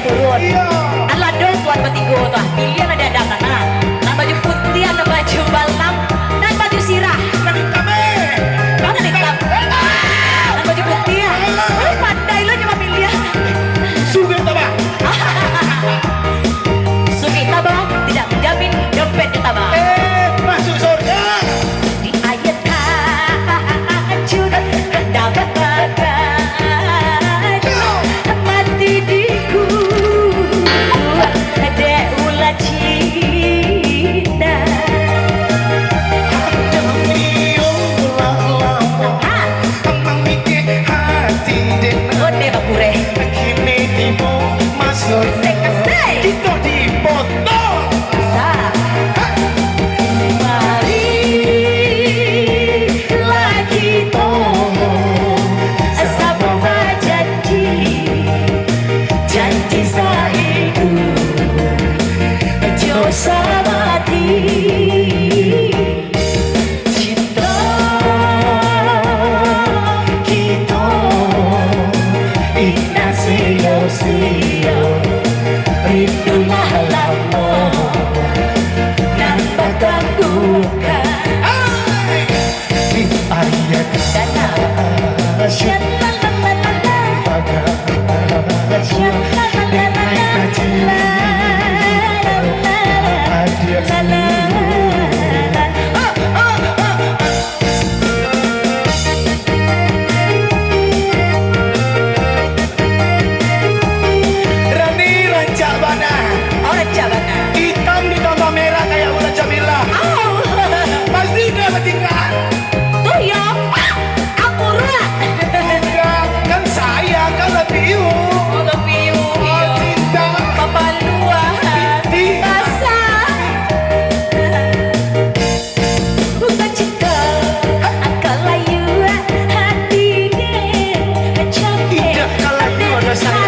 turun. Alah dong tuan betigo tuh. Pilihan ada tanah. Nah baju putih, ada baju balam, dan baju sirah. Mana hitam? Dan baju putih. Pandai lo cuma pilih. Sudah tabah. Suki tabah tidak menjamin dompetnya tabah. Masuk surga. Di ayat hajur dapat mati diku ada ulah cinta. Emang mikir hati dan Ode bakure kini timu masuk. Kita dipotong. Marilah kita sama janji saiku jo sabati cinta kita indah sia-sia rindulah lama nampak tangguhkan Ayat Rani rancak bana. Hitam ditambah merah kayak ulat Jamila. Pasti udah ketinggalan. Enggak, kan saya kan lebih cinta. Di tidak kalayu ada saya.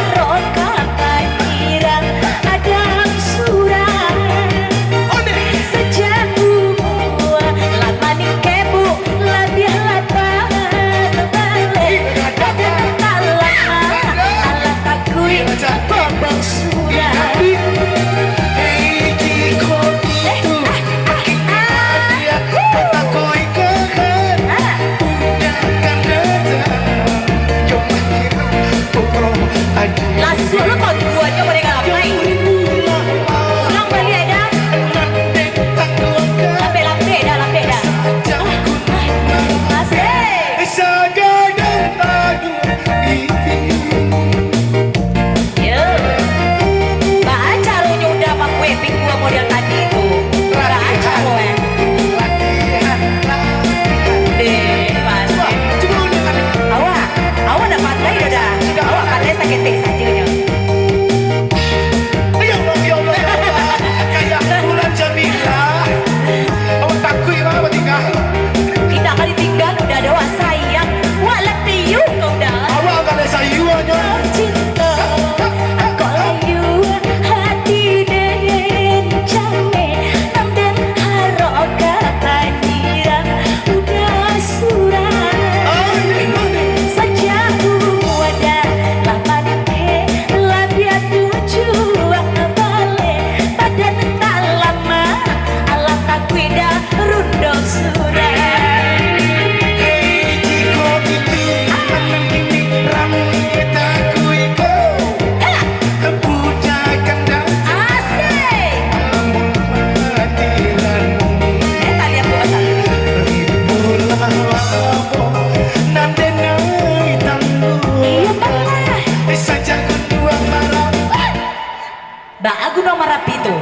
Gunung Merapi itu.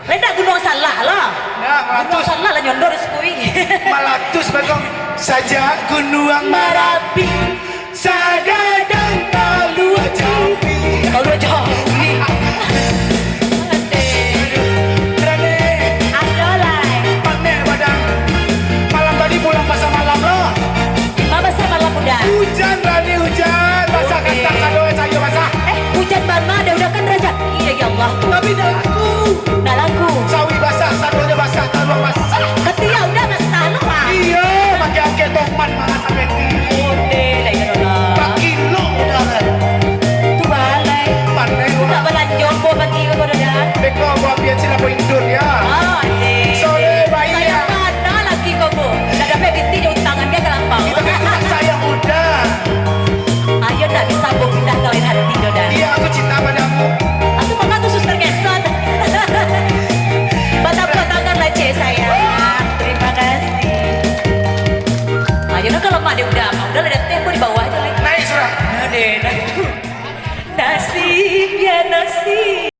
Leda gunung salah lah. Gunung salah lah nyondor sekui. Malatus bagong saja gunung Merapi.